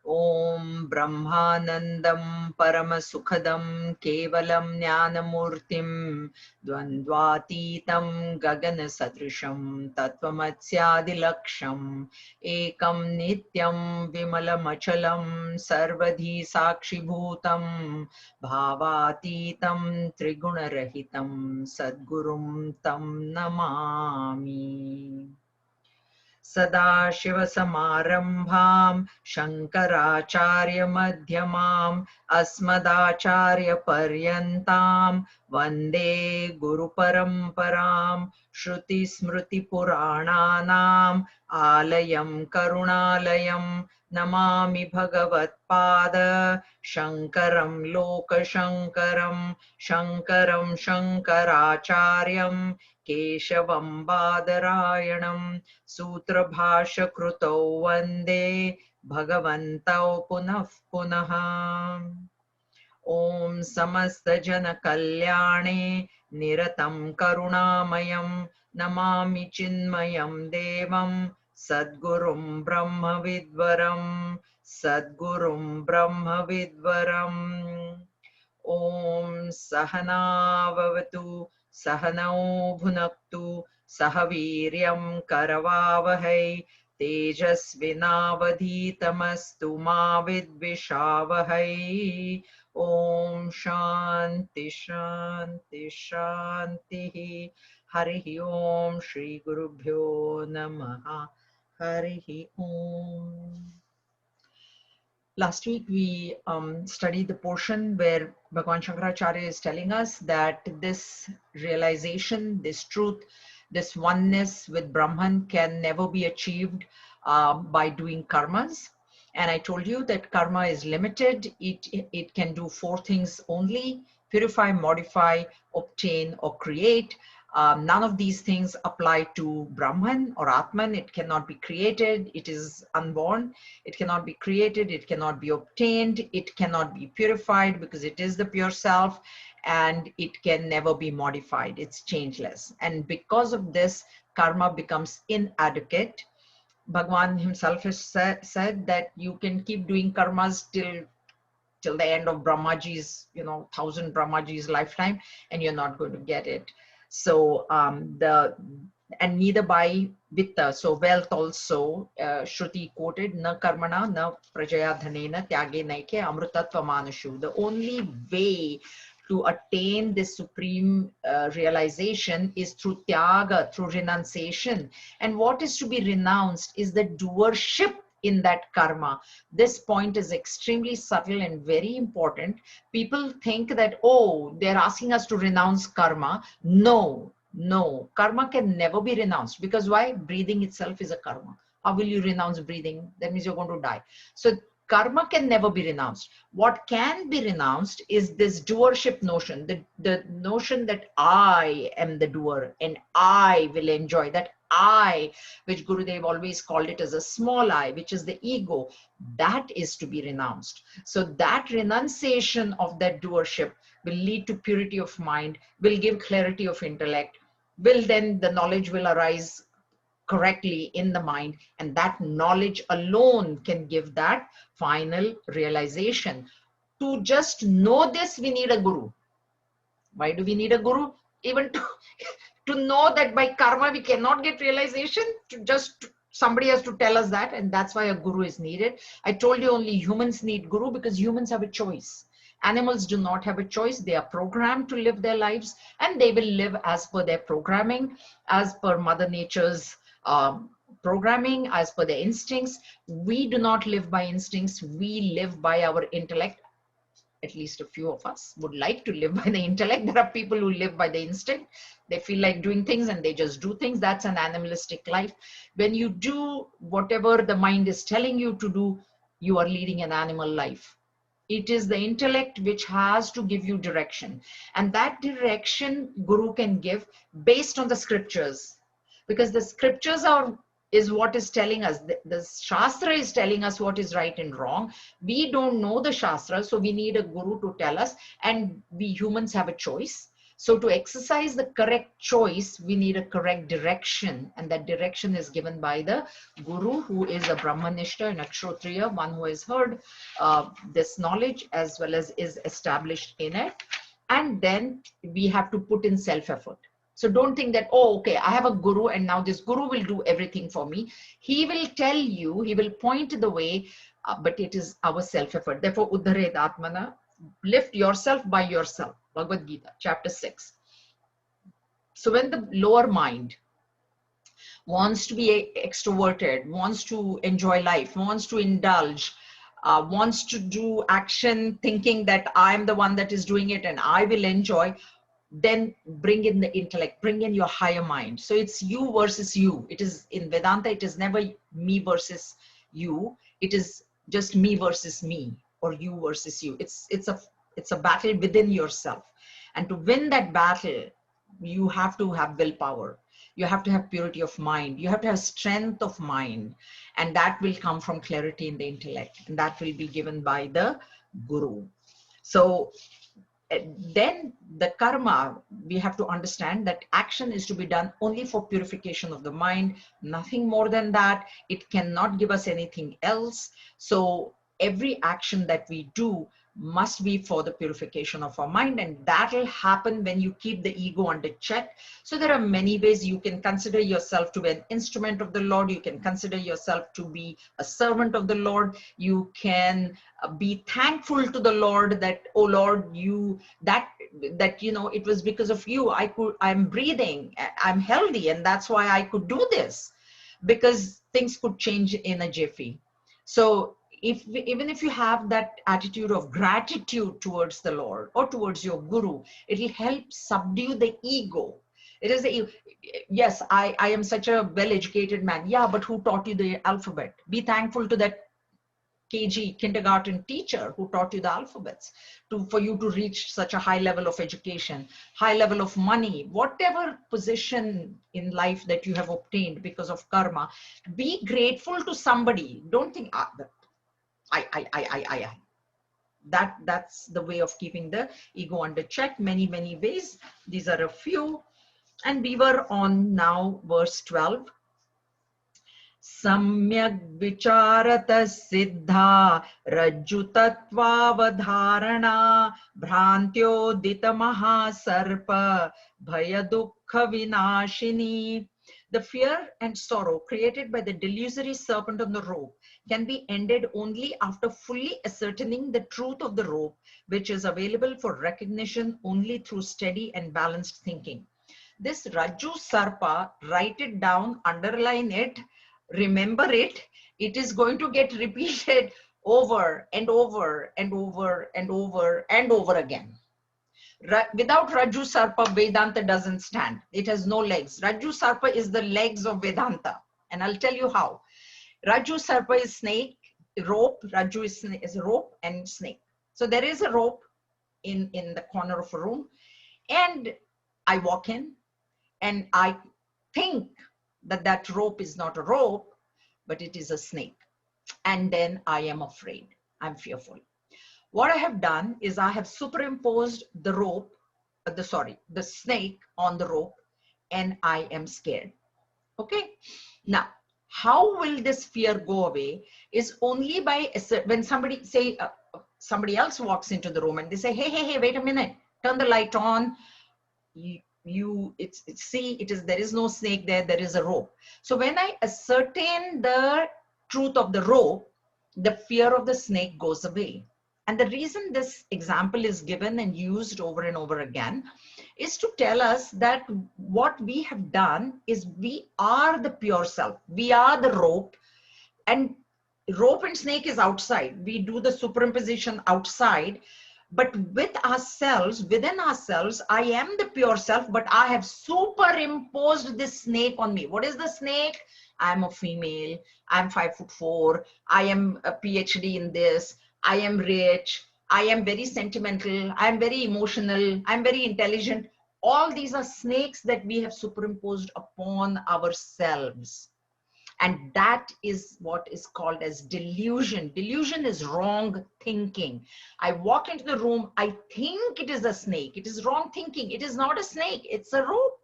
Om Brahmanandam Paramasukadam Kevalam Jnanamurtim Dvandvatitam Gagana Sadrisham Tattvamatsyaadilaksham Ekam Nityam Vimalamachalam Sarvadhi Sakshibhutam Bhavatitam Trigunarahitam Sadgurum Tam Namami. सदाशिवसमारम्भां शङ्कराचार्यमध्यमाम् अस्मदाचार्यपर्यन्तां वन्दे गुरुपरम्परां श्रुतिस्मृतिपुराणानाम् आलयं करुणालयं नमामि भगवत्पाद शङ्करं लोकशङ्करं शङ्करं शङ्कराचार्यं केशवं बादरायणं सूत्रभाष्यकृतौ वन्दे भगवन्तौ पुनः पुनः। ॐ समस्तजनकल्याणे निरतं करुणामयं नमामि चिन्मयं देवं सद्गुरुं ब्रह्मविद्वरं सद्गुरुं ब्रह्मविद्वरम्। ॐ सहना भवतु सहनौ भुनक्तु सह वीर्यं करवावहै तेजस्विनावधीतमस्तु मा विद्विषावहै। ॐ शान्ति शान्ति शान्तिः। हरिः ॐ श्री गुरुभ्यो नमः। हरिः ॐ। Last week we studied the portion where Bhagavan Shankaracharya is telling us that this realization, this truth, this oneness with Brahman can never be achieved by doing karmas. And I told you that karma is limited. It can do four things only: purify, modify, obtain, or create. None of these things apply to Brahman or Atman. It cannot be created. It is unborn. It cannot be created. It cannot be obtained. It cannot be purified because it is the pure self, and it can never be modified. It's changeless. And because of this, karma becomes inadequate. Bhagwan himself has said that you can keep doing karmas till the end of Brahmaji's, 1,000 Brahmaji's lifetime, and you're not going to get it. So and neither by vitta, so wealth also, Shruti quoted, na karmana na prajaya dhanena tyage naike amrutatva manashu. The only way to attain this supreme realization is through tyaga, through renunciation. And what is to be renounced is the doership in that karma. This point is extremely subtle and very important. People think that, oh, they're asking us to renounce karma. No, karma can never be renounced. Because why? Breathing itself is a karma. How will you renounce breathing? That means you're going to die. So karma can never be renounced. What can be renounced is this doership notion, the notion that I am the doer and I will enjoy that. I, which Gurudev always called it as a small I, which is the ego, that is to be renounced. So that renunciation of that doership will lead to purity of mind, will give clarity of intellect, then the knowledge will arise correctly in the mind, and that knowledge alone can give that final realization. To just know this, we need a guru. Why do we need a guru? Even to know that by karma we cannot get realization, somebody has to tell us that, and that's why a guru is needed. I told you only humans need guru because humans have a choice. Animals do not have a choice. They are programmed to live their lives, and they will live as per their programming, as per Mother Nature's programming, as per their instincts. We do not live by instincts. We live by our intellect. At least a few of us would like to live by the intellect. There are people who live by the instinct. They feel like doing things and they just do things. That's an animalistic life. When you do whatever the mind is telling you to do, you are leading an animal life. It is the intellect which has to give you direction. And that direction Guru can give based on the scriptures. Because the scriptures is what is telling us. The Shastra is telling us what is right and wrong. We don't know the Shastra, so we need a guru to tell us. And we humans have a choice. So to exercise the correct choice, we need a correct direction, and that direction is given by the guru, who is a Brahmanishta and a Kshotriya, one who has heard this knowledge as well as is established in it. And then we have to put in self-effort. So don't think that, oh, okay, I have a guru and now this guru will do everything for me. He will tell you, he will point the way, but it is our self-effort. Therefore, Uddharet Atmana, lift yourself by yourself. Bhagavad Gita, chapter 6. So when the lower mind wants to be extroverted, wants to enjoy life, wants to indulge, wants to do action thinking that I'm the one that is doing it and I will enjoy, then bring in the intellect, bring in your higher mind. So it's you versus you. It is in Vedanta, it is never me versus you. It is just me versus me, or you versus you. It's a battle within yourself. And to win that battle, you have to have willpower. You have to have purity of mind. You have to have strength of mind. And that will come from clarity in the intellect. And that will be given by the guru. So then the karma, we have to understand that action is to be done only for purification of the mind, nothing more than that. It cannot give us anything else. So every action that we do must be for the purification of our mind, and that will happen when you keep the ego under check. So there are many ways you can consider yourself to be an instrument of the Lord. You can consider yourself to be a servant of the Lord. You can be thankful to the Lord that, oh Lord, you that you know, it was because of you I'm breathing, I'm healthy, and that's why I could do this, because things could change in a jiffy. So even if you have that attitude of gratitude towards the Lord or towards your guru, it will help subdue the ego. It is yes, I am such a well-educated man. Yeah, but who taught you the alphabet? Be thankful to that KG kindergarten teacher who taught you the alphabets, for you to reach such a high level of education, high level of money, whatever position in life that you have obtained because of karma. Be grateful to somebody. Don't think, I. That's the way of keeping the ego under check. Many ways. These are a few. And we were on now verse 12. Samyak vicharata siddha rajjutatvavadharana bhrantyodita mahasarpa bhayadukha vinashini. The fear and sorrow created by the delusory serpent on the rope can be ended only after fully ascertaining the truth of the rope, which is available for recognition only through steady and balanced thinking. This Rajju Sarpa, write it down, underline it, remember it. It is going to get repeated over and over and over and over and over again. Without Rajju Sarpa, Vedanta doesn't stand. It has no legs. Rajju Sarpa is the legs of Vedanta. And I'll tell you how. Rajju Sarpa is snake, rope. Rajju is rope and snake. So there is a rope in the corner of a room. And I walk in and I think that rope is not a rope, but it is a snake. And then I am afraid. I'm fearful. What I have done is I have superimposed the rope, the snake on the rope, and I am scared. Okay. Now, how will this fear go away is only by when somebody somebody else walks into the room and they say, hey, wait a minute, turn the light on. There is no snake there, there is a rope. So when I ascertain the truth of the rope, the fear of the snake goes away. And the reason this example is given and used over and over again is to tell us that what we have done is we are the pure self. We are the rope, and rope and snake is outside. We do the superimposition outside, but with ourselves, within ourselves, I am the pure self, but I have superimposed this snake on me. What is the snake? I'm a female. I'm 5'4". I am a PhD in this. I am rich, I am very sentimental, I am very emotional, I am very intelligent. All these are snakes that we have superimposed upon ourselves. And that is what is called as delusion. Delusion is wrong thinking. I walk into the room, I think it is a snake. It is wrong thinking. It is not a snake, it's a rope.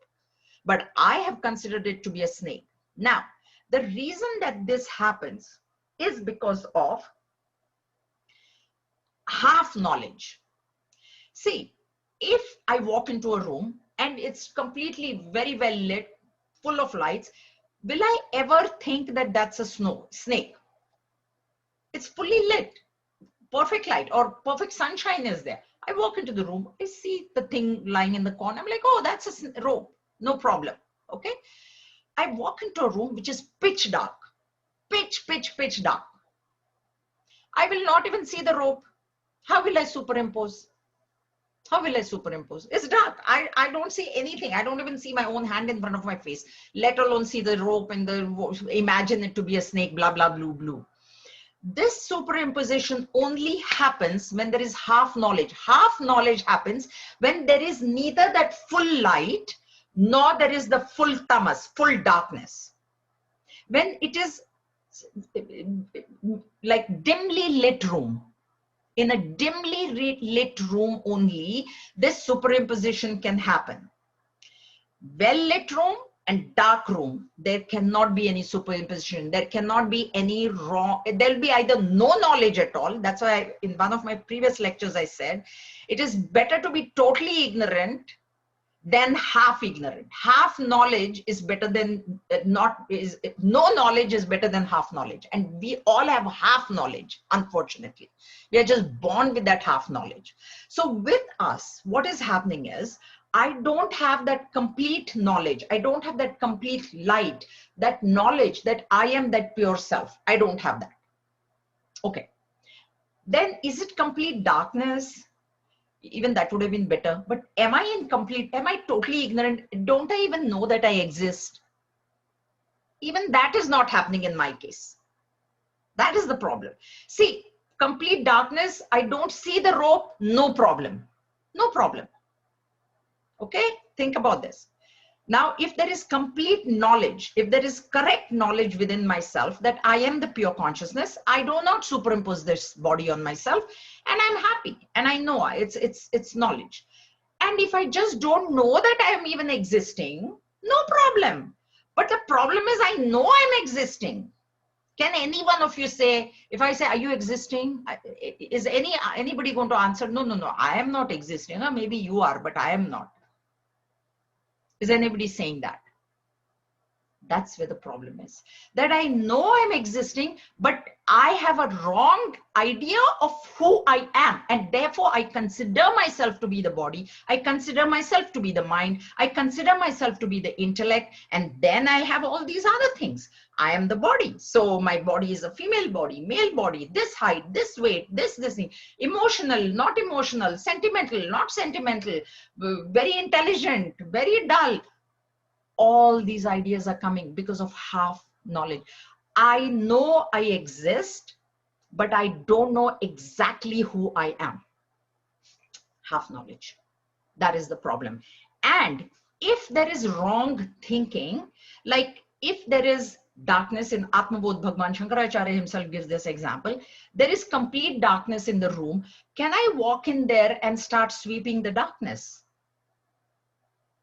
But I have considered it to be a snake. Now, the reason that this happens is because of half knowledge. See, if I walk into a room and it's completely very well lit, full of lights, will I ever think that that's a snake? It's fully lit, perfect light or perfect sunshine is there. I walk into the room, I see the thing lying in the corner. I'm like, oh, that's a rope, no problem. Okay. I walk into a room which is pitch dark, pitch dark. I will not even see the rope. How will I superimpose? How will I superimpose? It's dark. I don't see anything. I don't even see my own hand in front of my face, let alone see the rope and imagine it to be a snake, blah, blah, blue. This superimposition only happens when there is half knowledge. Half knowledge happens when there is neither that full light nor there is the full tamas, full darkness. When it is like dimly lit room, in a dimly lit room only, this superimposition can happen. Well lit room and dark room, there cannot be any superimposition. There cannot be any wrong. There'll be either no knowledge at all. That's why in one of my previous lectures, I said, it is better to be totally ignorant than half ignorant. Half knowledge is better than no knowledge is better than half knowledge. And we all have half knowledge, unfortunately. We are just born with that half knowledge. So with us, what is happening is, I don't have that complete knowledge. I don't have that complete light, that knowledge that I am that pure self. I don't have that. Okay. Then is it complete darkness? Even that would have been better. But am I totally ignorant? Don't I even know that I exist? Even that is not happening in my case. That is the problem. See, complete darkness, I don't see the rope, no problem. No problem. Okay, think about this. Now, if there is complete knowledge, if there is correct knowledge within myself that I am the pure consciousness, I do not superimpose this body on myself, and I'm happy, and I know it's knowledge. And if I just don't know that I am even existing, no problem. But the problem is I know I'm existing. Can any one of you say, if I say, are you existing? Is anybody going to answer, no, I am not existing. Or maybe you are, but I am not. Is anybody saying that? That's where the problem is. That I know I'm existing, but I have a wrong idea of who I am. And therefore, I consider myself to be the body. I consider myself to be the mind. I consider myself to be the intellect. And then I have all these other things. I am the body. So my body is a female body, male body, this height, this weight, this thing, emotional, not emotional, sentimental, not sentimental, very intelligent, very dull. All these ideas are coming because of half knowledge. I know I exist, but I don't know exactly who I am. Half knowledge. That is the problem. And if there is wrong thinking, like if there is darkness in Atmabodh, Bhagwan Shankaracharya himself gives this example, there is complete darkness in the room. Can I walk in there and start sweeping the darkness?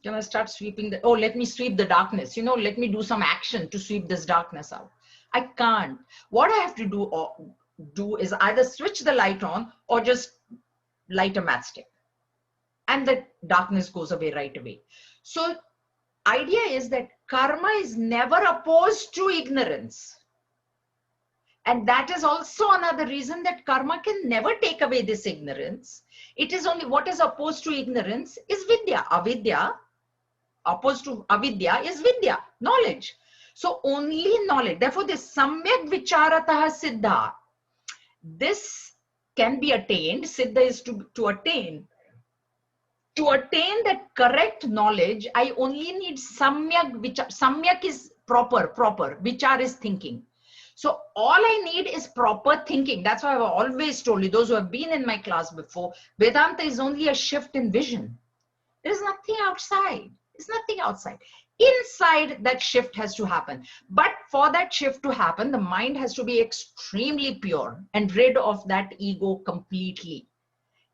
Can I start sweeping the, oh, let me sweep the darkness, let me do some action to sweep this darkness out. I can't. What I have to do is either switch the light on or just light a matchstick. And the darkness goes away right away. So idea is that karma is never opposed to ignorance. And that is also another reason that karma can never take away this ignorance. It is only what is opposed to ignorance is vidya. Avidya, opposed to avidya is vidya, knowledge. So only knowledge. Therefore, this samyak vicharatah siddha, this can be attained. Siddha is to attain. To attain that correct knowledge, I only need samyak. Samyak is proper. Vichar is thinking. So all I need is proper thinking. That's why I've always told you, those who have been in my class before, Vedanta is only a shift in vision. There is nothing outside. It's nothing outside. Inside, that shift has to happen. But for that shift to happen, the mind has to be extremely pure and rid of that ego completely.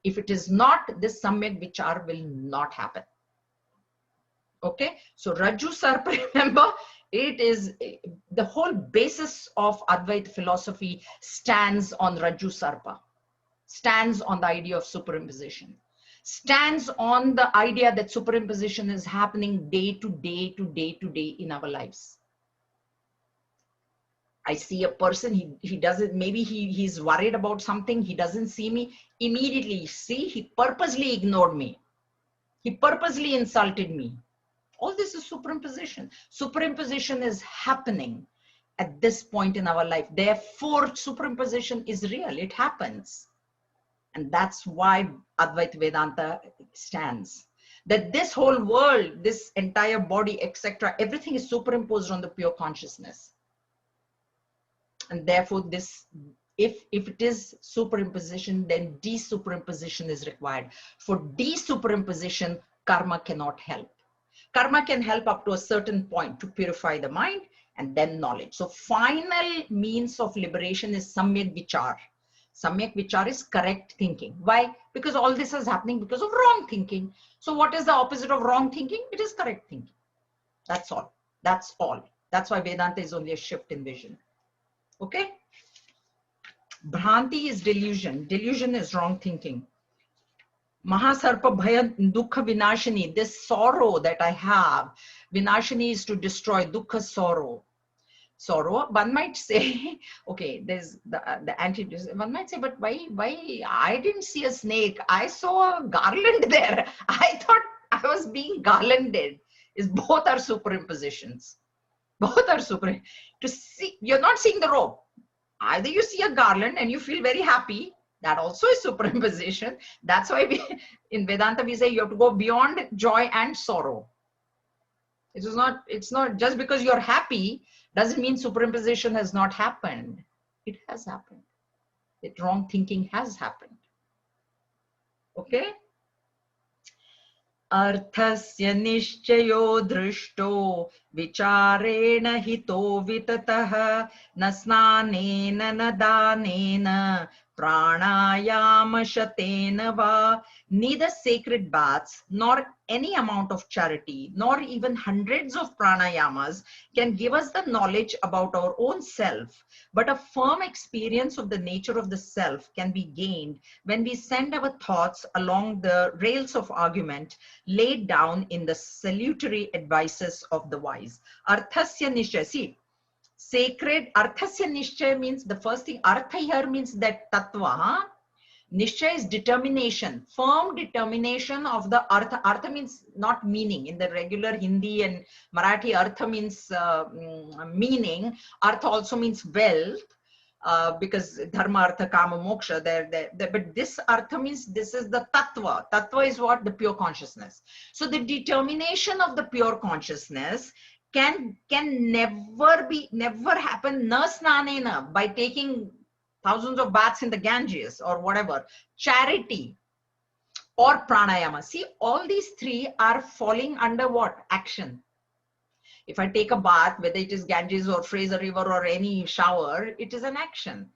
If it is not, this Samyak Vichar will not happen. Okay, so Rajju Sarpa, remember, it is the whole basis of Advaita philosophy stands on Rajju Sarpa, stands on the idea of superimposition, stands on the idea that superimposition is happening day to day to day to day in our lives. I see a person, he doesn't, maybe he's worried about something, he doesn't see me, immediately, see, he purposely ignored me. He purposely insulted me. All this is superimposition. Superimposition is happening at this point in our life. Therefore, superimposition is real. It happens. And that's why Advaita Vedanta stands. That this whole world, this entire body, etc., everything is superimposed on the pure consciousness. And therefore, this, if it is superimposition, then desuperimposition is required. For desuperimposition, karma cannot help. Karma can help up to a certain point to purify the mind, and then knowledge. So final means of liberation is Samyak Vichar. Samyak Vichar is correct thinking. Why? Because all this is happening because of wrong thinking. So what is the opposite of wrong thinking? It is correct thinking. That's all. That's all. That's why Vedanta is only a shift in vision. Okay? Bhranti is delusion. Delusion is wrong thinking. Mahasarpa Bhaya Dukkha Vinashini, this sorrow that I have, Vinashini is to destroy, Dukkha sorrow. Sorrow, one might say, okay, there's the antidote. One might say, but why I didn't see a snake, I saw a garland there. I thought I was being garlanded. Both are superimpositions. Both are super. To see, you're not seeing the rope. Either you see a garland and you feel very happy. That also is superimposition. That's why in Vedanta we say you have to go beyond joy and sorrow. It's not just because you're happy doesn't mean superimposition has not happened. It has happened. That wrong thinking has happened. Okay? Arthasya nishchayo drishto vicharena hito vitataha nasnanena nadanena pranayama shatena va. Neither sacred baths nor any amount of charity nor even hundreds of pranayamas can give us the knowledge about our own self, but a firm experience of the nature of the self can be gained when we send our thoughts along the rails of argument laid down in the salutary advices of the wise. Arthasya nishchaya. See, sacred, arthasya nishchaya means the first thing, artha here means that tattva. Huh? Nishchaya is determination, firm determination of the artha. Artha means not meaning. In the regular Hindi and Marathi, artha means meaning. Artha also means wealth. Because dharma, artha, kama, moksha, but this artha means this is the tattva. Tattva is what? The pure consciousness. So the determination of the pure consciousness can never happen na snanena, by taking thousands of baths in the Ganges or whatever, charity or pranayama. See, all these three are falling under what? Action. If I take a bath, whether it is Ganges or Fraser River or any shower, it is an action.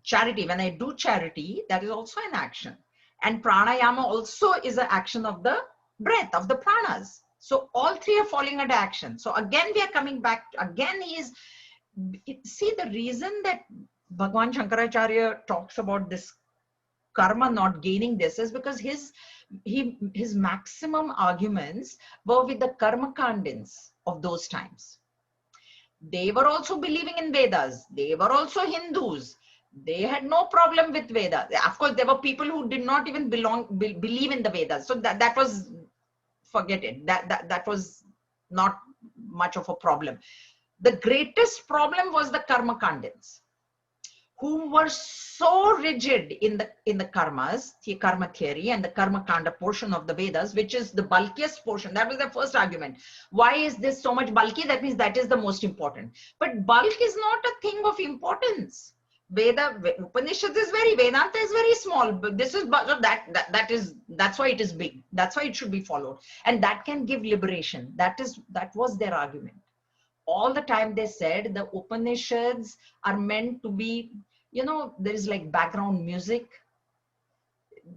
Charity, when I do charity, that is also an action. And pranayama also is an action of the breath, of the pranas. So all three are falling under action. So again, we are coming back, again see the reason that Bhagwan Shankaracharya talks about this karma not gaining this is because his maximum arguments were with the karma kandins of those times. They were also believing in Vedas. They were also Hindus. They had no problem with Vedas. Of course, there were people who did not even believe in the Vedas. So that was, forget it. That was not much of a problem. The greatest problem was the karma kandins, who were so rigid in the karmas, the karma theory and the karma kanda portion of the Vedas, which is the bulkiest portion. That was the first argument. Why is this so much bulky? That means that is the most important. But bulk is not a thing of importance. Upanishad is very, Vedanta is very small, but this is, that's why it is big. That's why it should be followed. And that can give liberation. That was their argument. All the time they said the Upanishads are meant to be, there is like background music.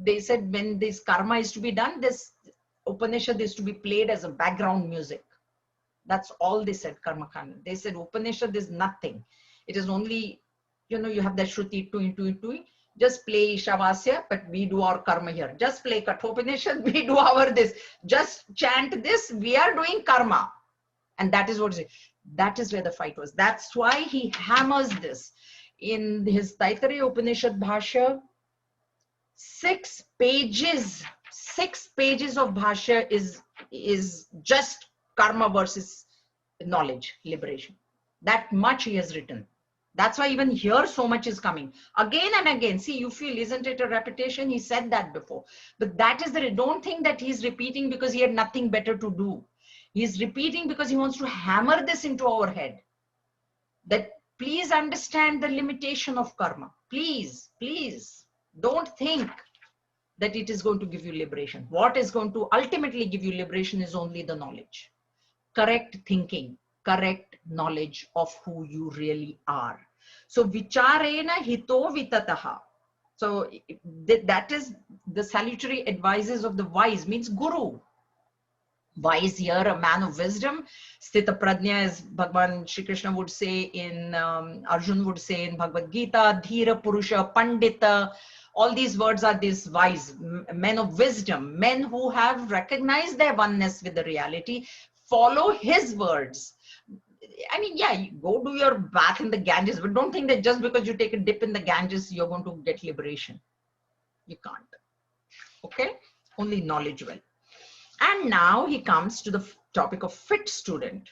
They said when this karma is to be done, this Upanishad is to be played as a background music. That's all they said, karma kanda. They said Upanishad is nothing. It is only, you have that Shruti, tui. Just play Ishavasya, but we do our karma here. Just play Kathopanishad, we do our this. Just chant this, we are doing karma. And that is what it is. That is where the fight was. That's why he hammers this. In his Taittiriya Upanishad Bhashya, 6 pages of Bhashya is just karma versus knowledge, liberation. That much he has written. That's why even here so much is coming. Again and again. See, you feel, isn't it a repetition? He said that before. But that is don't think that he's repeating because he had nothing better to do. He's repeating because he wants to hammer this into our head. That please understand the limitation of karma. Please, please don't think that it is going to give you liberation. What is going to ultimately give you liberation is only the knowledge. Correct thinking, correct knowledge of who you really are. So vicharena hito vitataha. So that is the salutary advices of the wise, means guru. Wise here, a man of wisdom. Sthita prajna, as Bhagavan Shri Krishna would say in, Arjun would say in Bhagavad Gita, dhira purusha, pandita. All these words are these wise, men of wisdom, men who have recognized their oneness with the reality, follow his words. I mean, yeah, you go do your bath in the Ganges, but don't think that just because you take a dip in the Ganges, you're going to get liberation. You can't. Okay? Only knowledge will. And now he comes to the topic of fit student.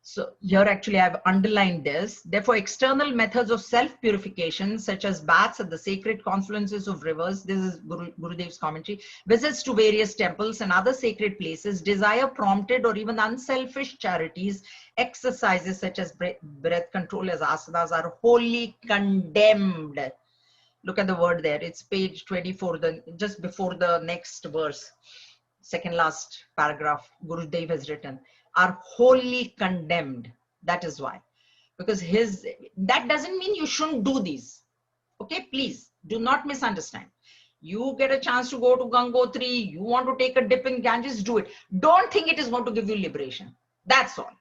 So here actually I've underlined this. Therefore, external methods of self-purification, such as baths at the sacred confluences of rivers, this is Gurudev's commentary, visits to various temples and other sacred places, desire-prompted or even unselfish charities, exercises such as breath control as asanas are wholly condemned. Look at the word there. It's page 24, just before the next verse. Second last paragraph Gurudev has written, are wholly condemned. That is why. Because that doesn't mean you shouldn't do these. Okay, please do not misunderstand. You get a chance to go to Gangotri, you want to take a dip in Ganges, do it. Don't think it is going to give you liberation. That's all.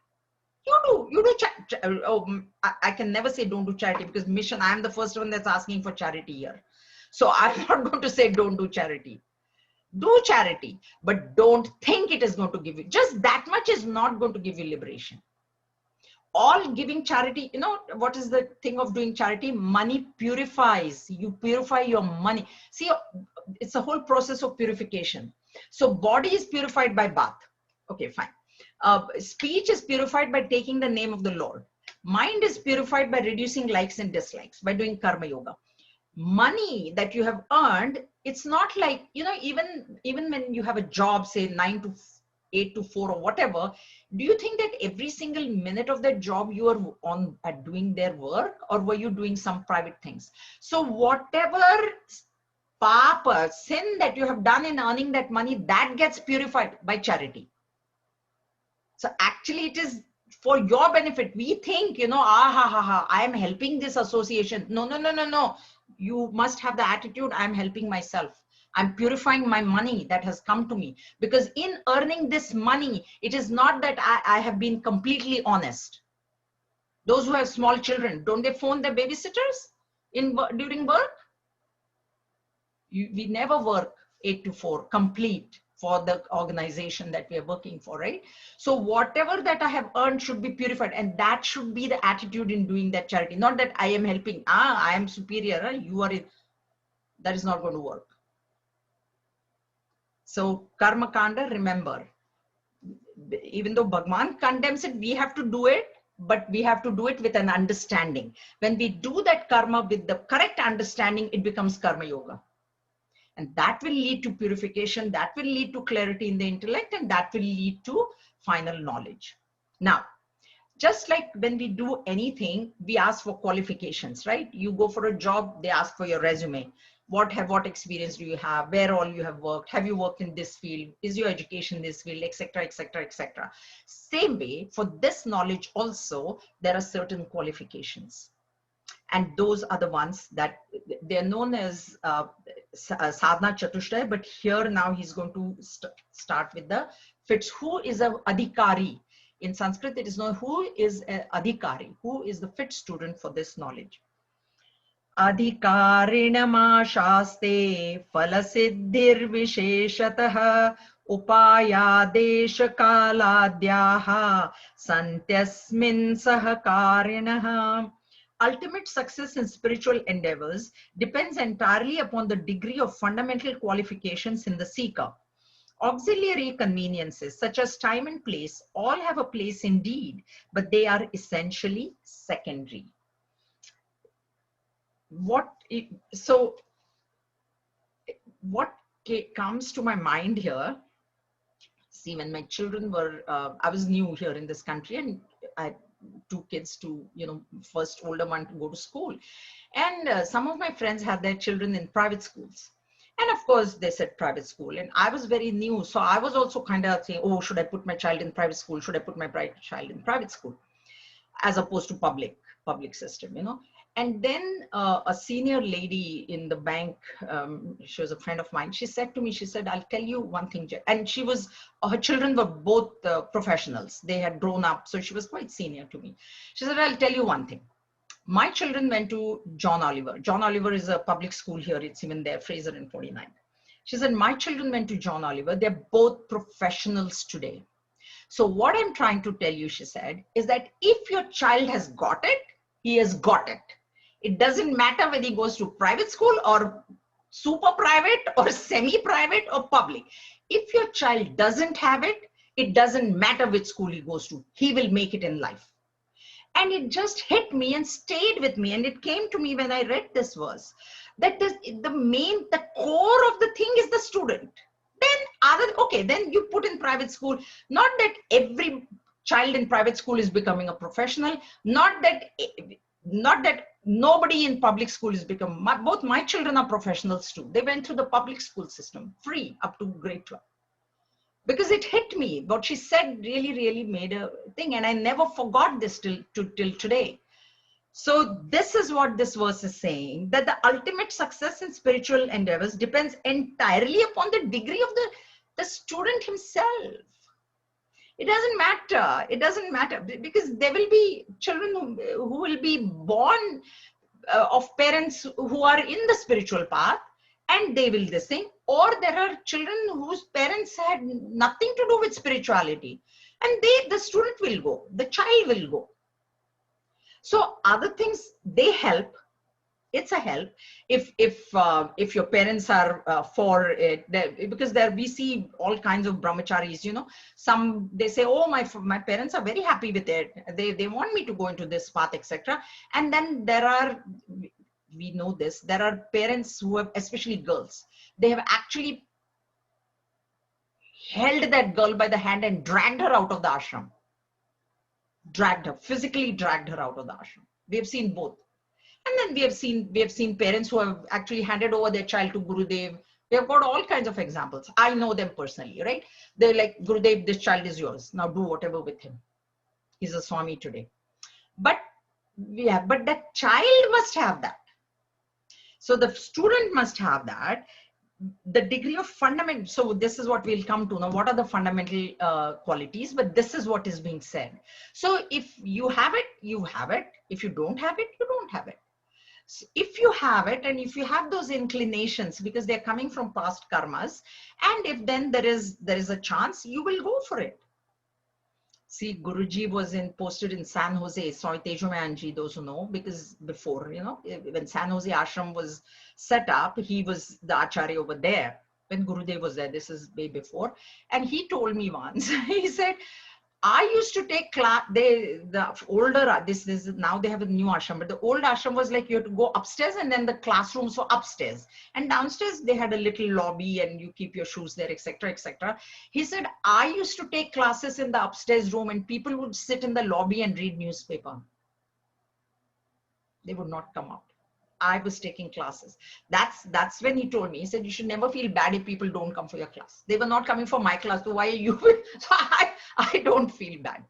You do. I can never say don't do charity, because mission, I am the first one that's asking for charity here. So I'm not going to say don't do charity. Do charity, but don't think it is going to give you, just that much is not going to give you liberation. All giving charity, what is the thing of doing charity? Money purifies. You purify your money. See, it's a whole process of purification. So body is purified by bath. Okay, fine. Speech is purified by taking the name of the Lord. Mind is purified by reducing likes and dislikes, by doing karma yoga. Money that you have earned, it's not like, even when you have a job, say 9 to 8 to 4 or whatever, do you think that every single minute of that job you are on at doing their work, or were you doing some private things? So whatever papa, sin that you have done in earning that money, that gets purified by charity. So actually it is for your benefit. We think, I am helping this association. No. You must have the attitude, I'm helping myself. I'm purifying my money that has come to me. Because in earning this money, it is not that I have been completely honest. Those who have small children, don't they phone their babysitters during work? We never work 8 to 4 complete for the organization that we are working for, right? So whatever that I have earned should be purified, and that should be the attitude in doing that charity. Not that I am helping, I am superior, you are in. That is not going to work. So karma kanda, remember, even though Bhagwan condemns it, we have to do it, but we have to do it with an understanding. When we do that karma with the correct understanding, it becomes karma yoga. And that will lead to purification, that will lead to clarity in the intellect, and that will lead to final knowledge. Now, Just like when we do anything, we ask for qualifications, right? You go for a job, they ask for your resume. What experience do you have? Where all you have worked? Have you worked in this field? Is your education this field, etc., etc., etc. Same way, for this knowledge also, there are certain qualifications. And those are the ones that they're known as sadhana chatushtaya, but here now he's going to start with the fits. Who is a adhikari? In Sanskrit, it is known who is a adhikari, who is the fit student for this knowledge. Adhikarinamaशास्ते फलसिद्धिर्विशेषतः उपायादेशकालाद्याः सन्त्यस्मिन् सहकारिणः. Ultimate success in spiritual endeavors depends entirely upon the degree of fundamental qualifications in the seeker. Auxiliary conveniences such as time and place all have a place indeed, but they are essentially secondary. What comes to my mind here, see, when my children were, I was new here in this country, and I had 2 kids to, first older one to go to school. And some of my friends had their children in private schools. And of course, they said private school. And I was very new. So I was also kind of saying, oh, should I put my child in private school? Should I put my child in private school? As opposed to public system, And then a senior lady in the bank, she was a friend of mine. She said to me, she said, I'll tell you one thing. And she was, her children were both professionals. They had grown up. So she was quite senior to me. She said, I'll tell you one thing. My children went to John Oliver. John Oliver is a public school here. It's even there, Fraser and 49. She said, my children went to John Oliver. They're both professionals today. So what I'm trying to tell you, she said, is that if your child has got it, he has got it. It doesn't matter whether he goes to private school or super private or semi-private or public. If your child doesn't have it, it doesn't matter which school he goes to. He will make it in life. And it just hit me and stayed with me. And it came to me when I read this verse, that the core of the thing is the student. Then you put in private school, not that every child in private school is becoming a professional, not that nobody in public school is both my children are professionals too. They went through the public school system, free up to grade 12. Because it hit me, what she said really, really made a thing. And I never forgot this till today. So this is what this verse is saying, that the ultimate success in spiritual endeavors depends entirely upon the degree of the student himself. It doesn't matter. It doesn't matter, because there will be children who will be born of parents who are in the spiritual path, and they will this thing. Or there are children whose parents had nothing to do with spirituality, and the student will go, the child will go. So other things, they help. It's a help if your parents are for it, because there we see all kinds of brahmacharis. Some they say, oh, my parents are very happy with it. They want me to go into this path, etc. And then we know this. There are parents who have, especially girls, they have actually held that girl by the hand and dragged her out of the ashram. Physically dragged her out of the ashram. We have seen both. And then we have seen parents who have actually handed over their child to Gurudev. We have got all kinds of examples. I know them personally, right? They're like, Gurudev, this child is yours. Now do whatever with him. He's a Swami today. But that child must have that. So the student must have that. The degree of fundamental, so this is what we'll come to now. What are the fundamental qualities? But this is what is being said. So if you have it, you have it. If you don't have it, you don't have it. So if you have it, and if you have those inclinations, because they're coming from past karmas, and if then there is a chance, you will go for it. See, Guruji was posted in San Jose, Swami Tejomayanji, those who know, because before, when San Jose ashram was set up, he was the acharya over there. When Gurudev was there, this is way before. And he told me once, he said, I used to take class, the older, this is, now they have a new ashram, but the old ashram was like you had to go upstairs and then the classrooms were upstairs. And downstairs they had a little lobby and you keep your shoes there, etc., etc. He said, I used to take classes in the upstairs room and people would sit in the lobby and read newspaper. They would not come out. I was taking classes. That's when he told me, he said, you should never feel bad if people don't come for your class. They were not coming for my class, so why are you? So I don't feel bad.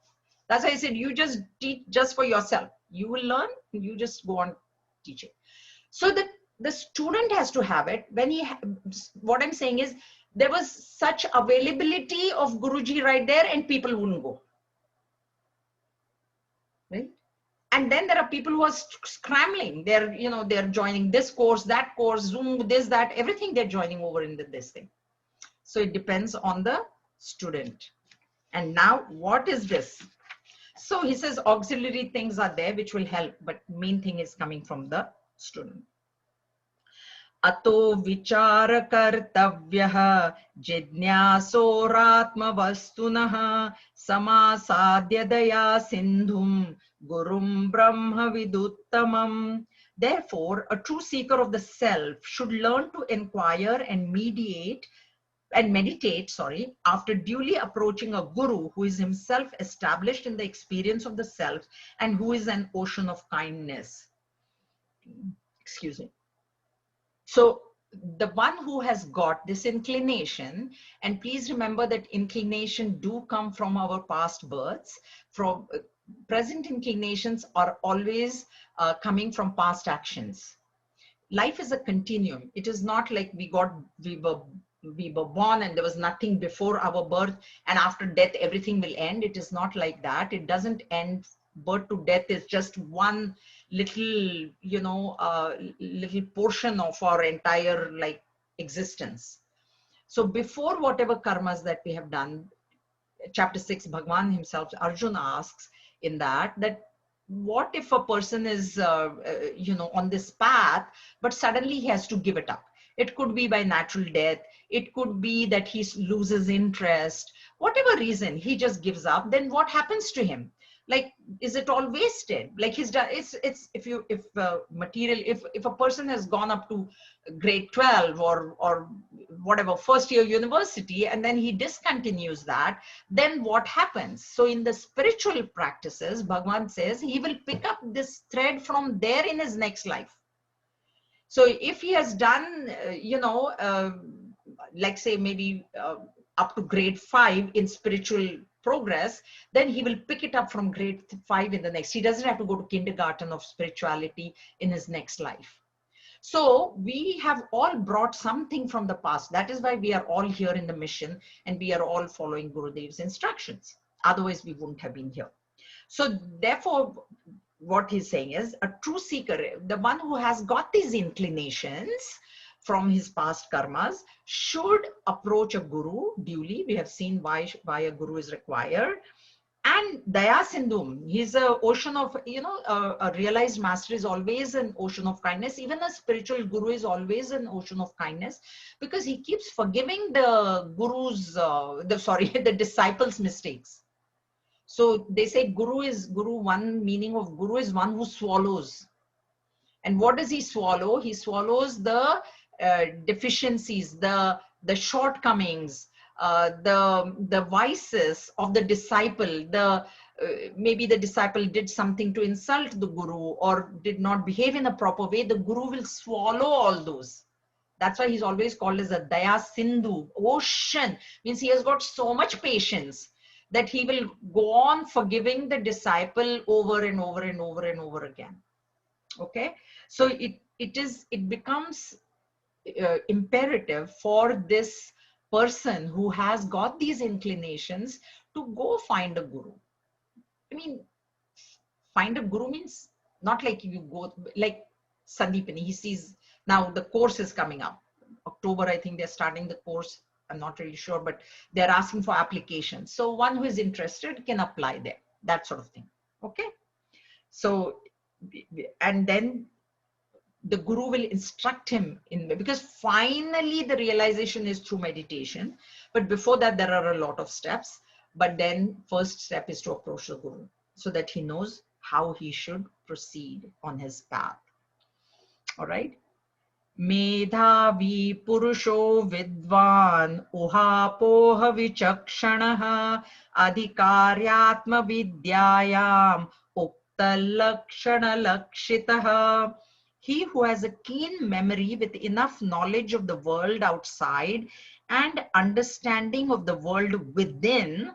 That's why I said, you just teach just for yourself. You will learn, you just go on teaching. So the student has to have it. When what I'm saying is, there was such availability of Guruji right there and people wouldn't go. Right? And then there are people who are scrambling. They're joining this course, that course, Zoom, this, that, everything they're joining over in this thing. So it depends on the student. And now what is this? So he says auxiliary things are there which will help, but main thing is coming from the student. Ato vichara kartavyah jidnyasoratma vastunah samasadya daya sindhum gurum brahma viduttamam. Therefore, a true seeker of the self should learn to inquire and meditate and meditate, after duly approaching a guru who is himself established in the experience of the self and who is an ocean of kindness. Excuse me. So the one who has got this inclination, and please remember that inclination do come from our past births, from present inclinations are always coming from past actions. Life is a continuum. It is not like we were born and there was nothing before our birth and after death everything will end. It is not like that. It doesn't end. Birth to death is just one little, little portion of our entire existence. So before whatever karmas that we have done, chapter 6, Bhagwan himself, Arjuna asks in that what if a person is, on this path, but suddenly he has to give it up? It could be by natural death. It could be that he loses interest. Whatever reason, he just gives up. Then what happens to him? Is it all wasted? If a person has gone up to grade 12 or whatever, first year university, and then he discontinues that, then what happens? So in the spiritual practices, Bhagavan says he will pick up this thread from there in his next life. So if he has done, like say maybe up to grade 5 in spiritual progress, then he will pick it up from grade 5 in the next. He doesn't have to go to kindergarten of spirituality in his next life. So we have all brought something from the past. That is why we are all here in the mission and we are all following Gurudev's instructions. Otherwise we wouldn't have been here. So therefore, what he's saying is a true seeker, the one who has got these inclinations from his past karmas, should approach a guru duly. We have seen why a guru is required. And Daya Sindhum, he's an ocean of, a realized master is always an ocean of kindness. Even a spiritual guru is always an ocean of kindness, because he keeps forgiving the guru's, the disciples' mistakes. So they say one meaning of guru is one who swallows. And what does he swallow? He swallows the deficiencies, the shortcomings, the vices of the disciple. Maybe the disciple did something to insult the guru or did not behave in a proper way. The guru will swallow all those. That's why he's always called as a Daya Sindhu, ocean. Means he has got so much patience that he will go on forgiving the disciple over and over and over and over again. Okay, so it becomes imperative for this person who has got these inclinations to go find a guru. I mean, find a guru means not like you go like Sandeepani. He sees now the course is coming up. October, I think they're starting the course. I'm not really sure, but they're asking for applications. So one who is interested can apply there, that sort of thing. Okay. So, and then the guru will instruct him because finally the realization is through meditation. But before that, there are a lot of steps. But then first step is to approach the Guru so that he knows how he should proceed on his path. All right. Medhavi purusho vidvan uhapoha vichakshanaha adhikaryatma vidyayam uktalakshana lakshitaha. He who has a keen memory with enough knowledge of the world outside and understanding of the world within,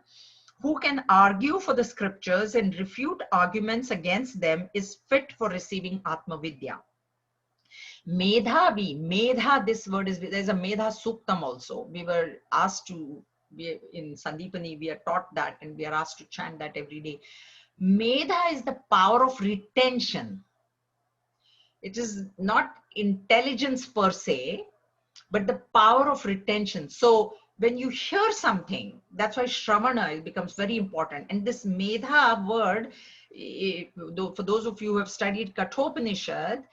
who can argue for the scriptures and refute arguments against them, is fit for receiving Atma Vidya. Medhavi, Medha, this word is, there's a Medha Suktam also. We were asked to, in Sandipani, we are taught that and we are asked to chant that every day. Medha is the power of retention. It is not intelligence per se, but the power of retention. So when you hear something, that's why Shravana becomes very important. And this Medha word, for those of you who have studied Kathopanishad,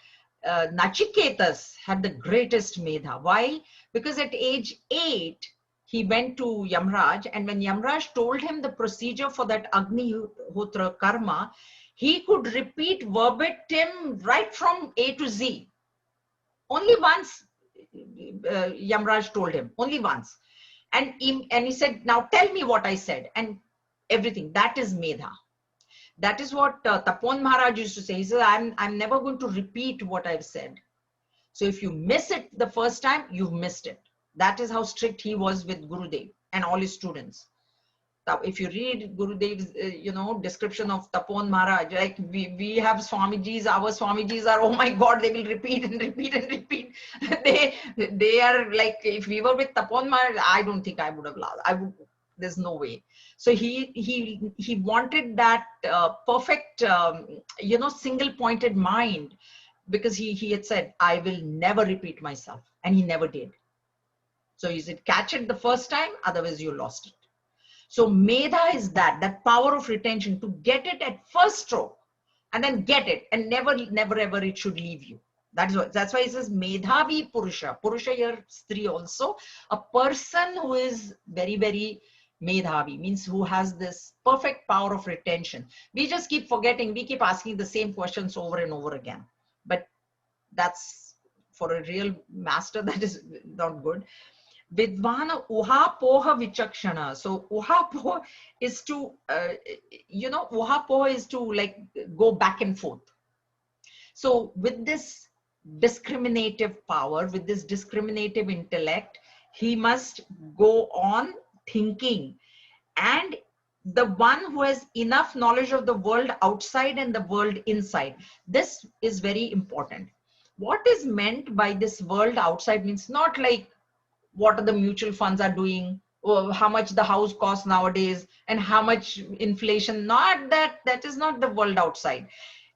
Nachiketas had the greatest Medha. Why? Because at age 8, he went to Yamraj, and when Yamraj told him the procedure for that Agnihotra karma, he could repeat verbatim right from A to Z. Only once Yamraj told him, only once. And he said, now tell me what I said, and everything. That is Medha. That is what Tapon Maharaj used to say. He said, I'm never going to repeat what I've said. So if you miss it the first time, you've missed it. That is how strict he was with Gurudev and all his students. Now, if you read Gurudev's, description of Tapon Maharaj, like we have Swamijis, our Swamijis are, oh my God, they will repeat and repeat and repeat. they are like, if we were with Tapon Maharaj, I don't think I would have loved. There's no way. So he wanted that perfect, single pointed mind, because he had said, I will never repeat myself. And he never did. So he said, catch it the first time, otherwise you lost it. So Medha is that power of retention, to get it at first stroke and then get it, and never ever it should leave you. That's why it says Medhavi Purusha. Purusha here, Stri also. A person who is very, very Medhavi, means who has this perfect power of retention. We just keep forgetting. We keep asking the same questions over and over again. But that's, for a real master, that is not good. Vidvana uha poha vichakshana. So uha poha is to, uha poha is to like go back and forth. So with this discriminative power, with this discriminative intellect, he must go on thinking. And the one who has enough knowledge of the world outside and the world inside, this is very important. What is meant by this world outside means not like what are the mutual funds are doing, or how much the house costs nowadays, and how much inflation. Not that. That is not the world outside.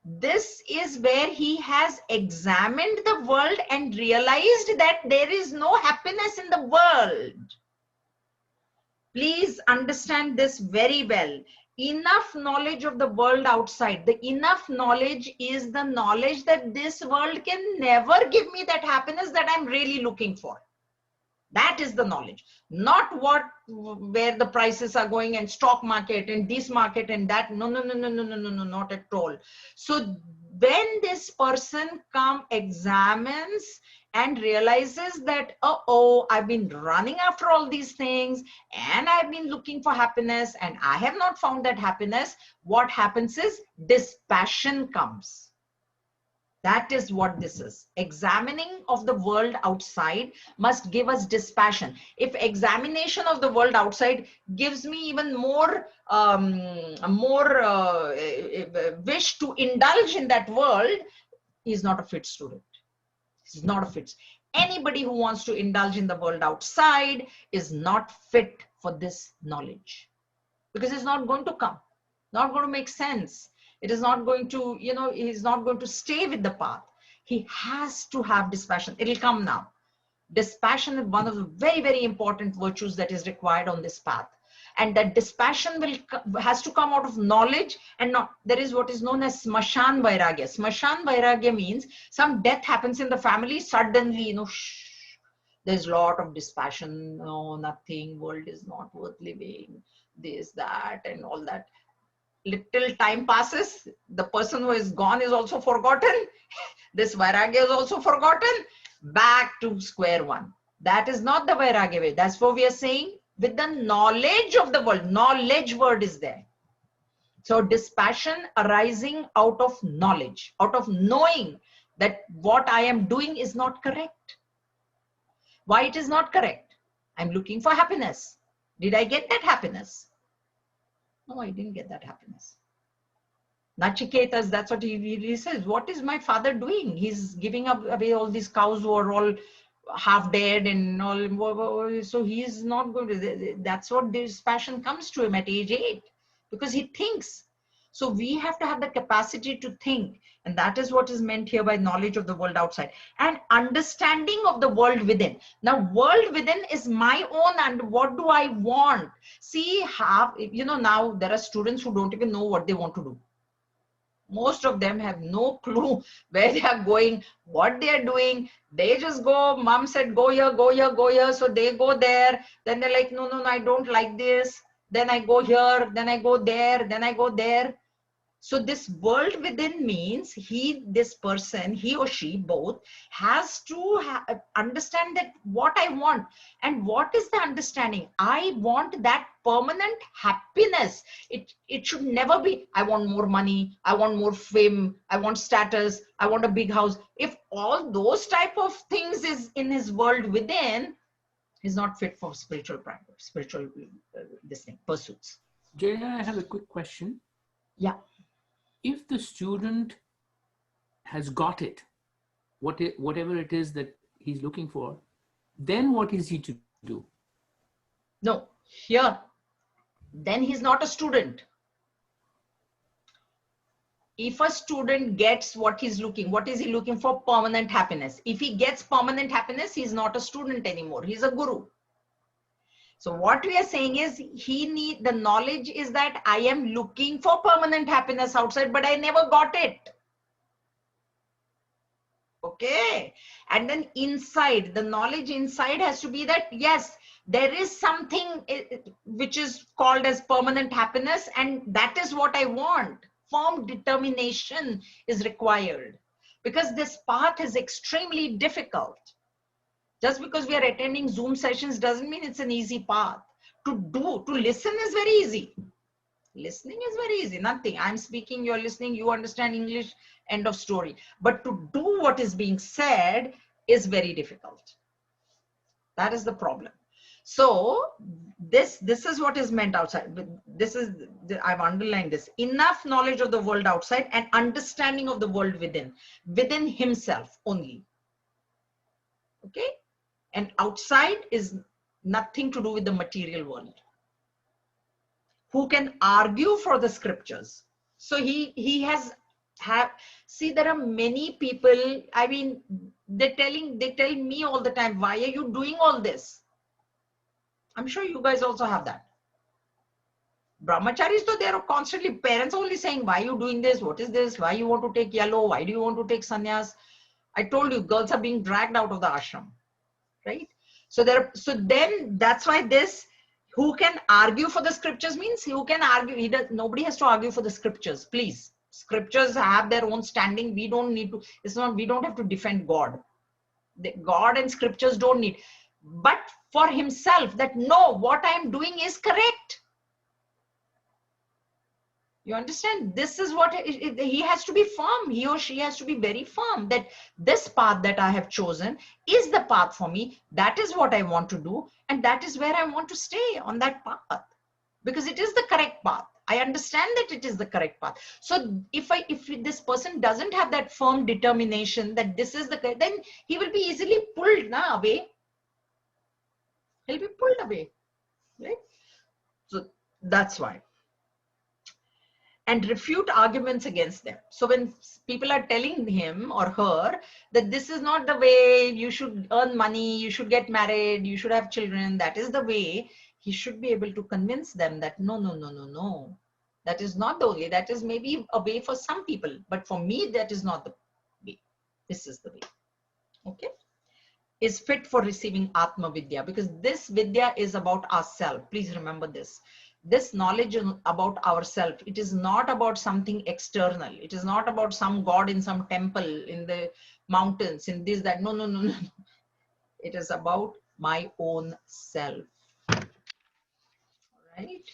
This is where he has examined the world and realized that there is no happiness in the world. Please understand this very well. Enough knowledge of the world outside. The enough knowledge is the knowledge that this world can never give me that happiness that I'm really looking for. That is the knowledge, not where the prices are going and stock market and this market and that. No, not at all. So when this person examines and realizes that, I've been running after all these things and I've been looking for happiness and I have not found that happiness, what happens is dispassion comes. That is what this is. Examining of the world outside must give us dispassion. If examination of the world outside gives me even more wish to indulge in that world, he's not a fit student. He's not a fit. Anybody who wants to indulge in the world outside is not fit for this knowledge, because it's not going to come, not going to make sense. It is not going to, he's not going to stay with the path. He has to have dispassion. It'll come now. Dispassion is one of the very, very important virtues that is required on this path. And that dispassion has to come out of knowledge, and there is what is known as Smashan Vairagya. Smashan Vairagya means some death happens in the family, suddenly, There's a lot of dispassion. No, nothing, world is not worth living, this, that, and all that. Little time passes, the person who is gone is also forgotten. This vairagya is also forgotten. Back to square one. That is not the vairagya way. That's what we are saying. With the knowledge of the world, knowledge word is there. So dispassion arising out of knowledge, out of knowing that what I am doing is not correct. Why it is not correct? I'm looking for happiness. Did I get that happiness? No, I didn't get that happiness. Nachiketas, that's what he says. What is my father doing? He's giving away all these cows who are all half dead and all. So he's not going to, that's what this passion comes to him at age 8, because he thinks. So we have to have the capacity to think. And that is what is meant here by knowledge of the world outside and understanding of the world within. Now, world within is my own, and what do I want? See, now there are students who don't even know what they want to do. Most of them have no clue where they are going, what they are doing. They just go, mom said, go here, go here, go here. So they go there. Then they're like, no, I don't like this. Then I go here, then I go there, then I go there. So this world within means this person, he or she both has to understand that what I want. And what is the understanding? I want that permanent happiness. It should never be, I want more money, I want more fame, I want status, I want a big house. If all those type of things is in his world within, is not fit for spiritual practice, spiritual pursuits. Jaya, I have a quick question. Yeah. If the student has got it, whatever it is that he's looking for, then what is he to do? No, here, then he's not a student. If a student gets what he's looking, what is he looking for? Permanent happiness. If he gets permanent happiness, he's not a student anymore. He's a guru. So what we are saying is the knowledge is that I am looking for permanent happiness outside, but I never got it. Okay. And then inside, the knowledge inside has to be that, yes, there is something which is called as permanent happiness, and that is what I want. Firm determination is required, because this path is extremely difficult. Just because we are attending Zoom sessions doesn't mean it's an easy path. To listen is very easy. Listening is very easy. Nothing. I'm speaking, you're listening, you understand English, end of story. But to do what is being said is very difficult. That is the problem. So this is what is meant outside. I've underlined this. Enough knowledge of the world outside and understanding of the world within himself only. Okay? And outside is nothing to do with the material world. Who can argue for the scriptures? So see, there are many people, I mean, they tell me all the time, why are you doing all this? I'm sure you guys also have that. Brahmacharis, so they are constantly, parents only saying, why are you doing this? What is this? Why you want to take yellow? Why do you want to take sannyas? I told you, girls are being dragged out of the ashram. Right? So then that's why this, who can argue for the scriptures means who can argue. Nobody has to argue for the scriptures. Please, scriptures have their own standing. We don't need to. We don't have to defend God. God and scriptures don't need. But for himself, that no, what I am doing is correct. You understand? This is what he has to be firm. He or she has to be very firm that this path that I have chosen is the path for me. That is what I want to do. And that is where I want to stay on that path, because it is the correct path. I understand that it is the correct path. So if this person doesn't have that firm determination that this is the correct, then he will be easily pulled away. He'll be pulled away. Right? So that's why. And refute arguments against them. So when people are telling him or her that this is not the way, you should earn money, you should get married, you should have children, that is the way, he should be able to convince them that no. That is not the way. That is maybe a way for some people, but for me, that is not the way. This is the way. Okay. is fit for receiving Atma Vidya, because this Vidya is about ourselves. Please remember this. This knowledge about ourselves, it is not about something external. It is not about some god in some temple in the mountains, in this, that. No, no, no, no. It is about my own self. Right?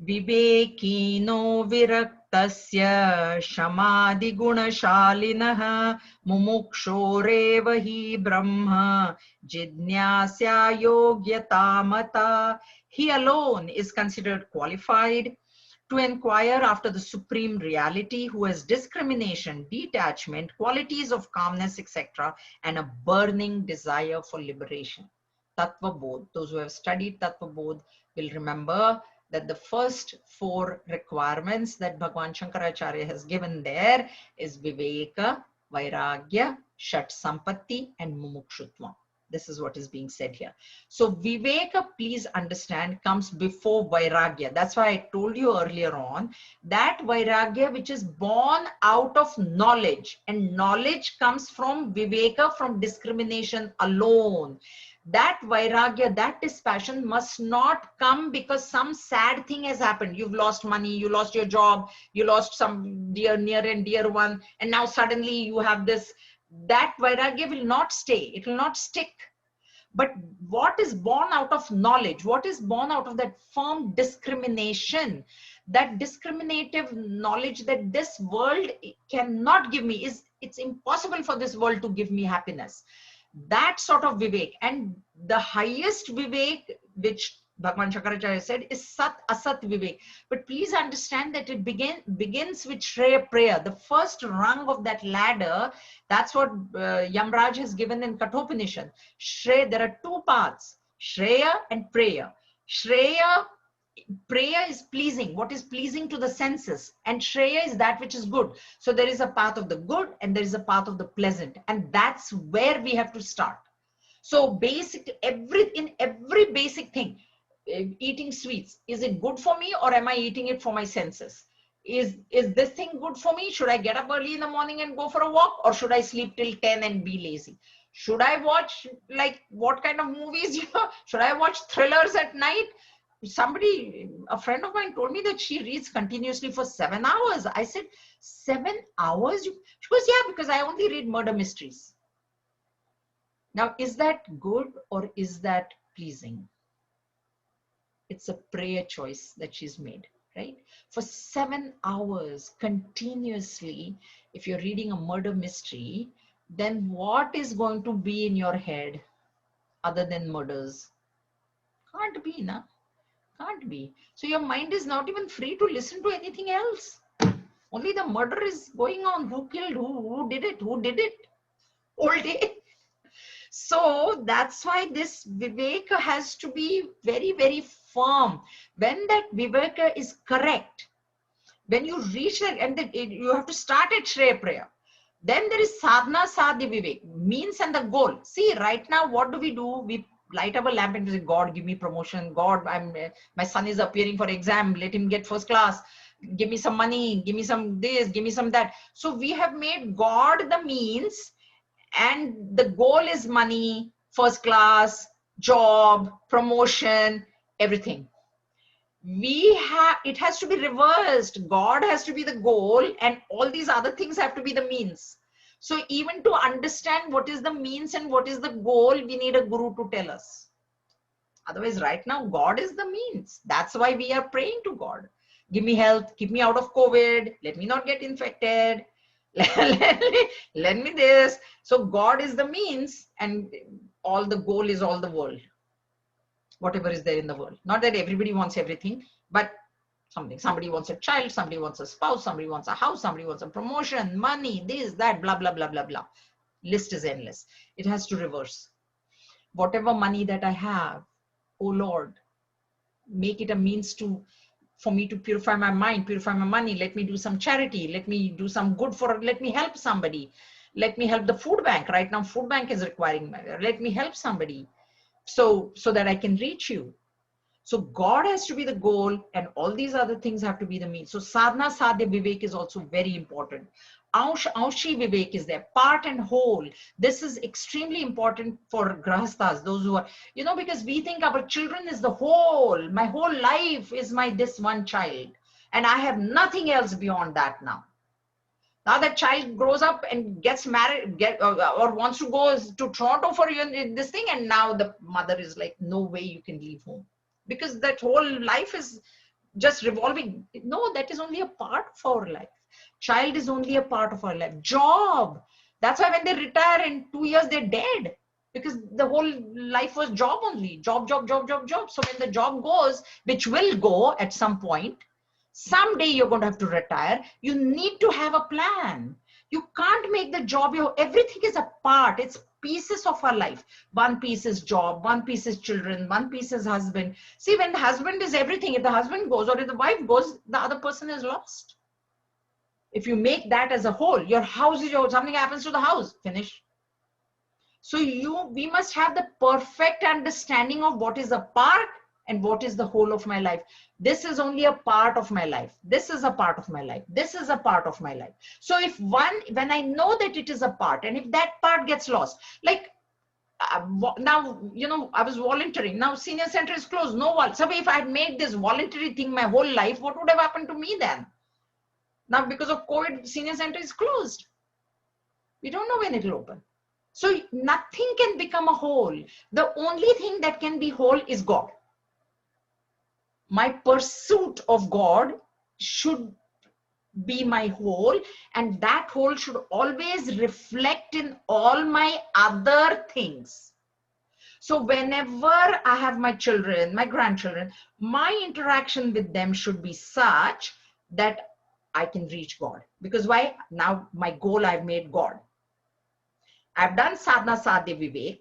Vivekino viraktasya shamadigunaशालिनः mumukshoreva hi brahma jidnyasya yogyatamata. He alone is considered qualified to inquire after the supreme reality, who has discrimination, detachment, qualities of calmness, etc., and a burning desire for liberation. Tattva Bodh. Those who have studied Tattva Bodh will remember that the first 4 requirements that Bhagwan Shankaracharya has given there is Viveka, Vairagya, Shat Sampatti, and Mumukshutva. This is what is being said here. So Viveka, please understand, comes before Vairagya. That's why I told you earlier on that Vairagya which is born out of knowledge, and knowledge comes from Viveka, from discrimination alone. That Vairagya, that dispassion must not come because some sad thing has happened. You've lost money, you lost your job, you lost some dear, near and dear one, and now suddenly you have this. That Vairagya will not stay, it will not stick. But what is born out of knowledge, what is born out of that firm discrimination, that discriminative knowledge that this world cannot give me, it's impossible for this world to give me happiness. That sort of Vivek. And the highest Vivek, which Bhagwan Shankaracharya said, is Sat Asat Vivek. But please understand that it begins with Shreya prayer. The first rung of that ladder, that's what Yamraj has given in Kathopanishad. Shreya, there are 2 paths, Shreya and prayer. Shreya, prayer is pleasing, what is pleasing to the senses, and Shreya is that which is good. So there is a path of the good and there is a path of the pleasant, and that's where we have to start. So in every basic thing, eating sweets, is it good for me or am I eating it for my senses? Is this thing good for me? Should I get up early in the morning and go for a walk, or should I sleep till 10 and be lazy? Should I watch, like, what kind of movies? Should I watch thrillers at night? A friend of mine told me that she reads continuously for 7 hours. I said, 7 hours? She goes, yeah, because I only read murder mysteries. Now, is that good or is that pleasing? It's a prayer choice that she's made, right? For 7 hours continuously, if you're reading a murder mystery, then what is going to be in your head other than murders? Can't be, na? Can't be. So your mind is not even free to listen to anything else. Only the murder is going on. Who killed who did it? Who did it? All day. So that's why this Viveka has to be very, very firm. When that Viveka is correct, when you reach that, and you have to start at Shreya prayer. Then there is Sadhana Sadhya Vivek, means and the goal. See, right now, what do? We light up a lamp and say, God, give me promotion. God, my son is appearing for exam. Let him get first class. Give me some money. Give me some this. Give me some that. So we have made God the means, and the goal is money, first class, job, promotion, everything. It has to be reversed. God has to be the goal, and all these other things have to be the means. So even to understand what is the means and what is the goal, we need a guru to tell us. Otherwise, right now, God is the means. That's why we are praying to God. Give me health, keep me out of COVID, let me not get infected, let me this. So God is the means, and all the goal is all the world. Whatever is there in the world. Not that everybody wants everything, but something. Somebody wants a child, somebody wants a spouse, somebody wants a house, somebody wants a promotion, money, this, that, blah, blah, blah, blah, blah. List is endless. It has to reverse. Whatever money that I have, oh Lord, make it a means for me to purify my mind, purify my money. Let me do some charity. Let me do some good let me help somebody. Let me help the food bank. Right now, food bank is requiring, let me help somebody. So that I can reach you. So God has to be the goal, and all these other things have to be the means. So sadhana sadhya vivek is also very important. Aushi Vivek is there, part and whole. This is extremely important for grahasthas, those who are, because we think our children is the whole, my whole life is my this one child, and I have nothing else beyond that now. Now that child grows up and gets married, or wants to go to Toronto for this thing, and now the mother is like, no way you can leave home, because that whole life is just revolving. No, that is only a part of our life. Child is only a part of our life. Job. That's why when they retire in 2 years, they're dead, because the whole life was job only. Job, job, job, job, job. So when the job goes, which will go at some point, someday you're going to have to retire. You need to have a plan. You can't make the job everything is a part. It's pieces of our life. One piece is job, one piece is children, one piece is husband. See, when the husband is everything, if the husband goes or if the wife goes, the other person is lost. If you make that as a whole, your house is something happens to the house, finish. So we must have the perfect understanding of what is a part and what is the whole of my life. This is only a part of my life. This is a part of my life. This is a part of my life. So when I know that it is a part, and if that part gets lost, like now, I was volunteering. Now senior center is closed. No one. So if I had made this voluntary thing my whole life, what would have happened to me then? Now because of COVID, senior center is closed. We don't know when it will open. So nothing can become a whole. The only thing that can be whole is God. My pursuit of God should be my whole, and that whole should always reflect in all my other things. So whenever I have my children, my grandchildren, my interaction with them should be such that I can reach God. Because why? Now my goal, I've made God. I've done sadhana sadhya vivek.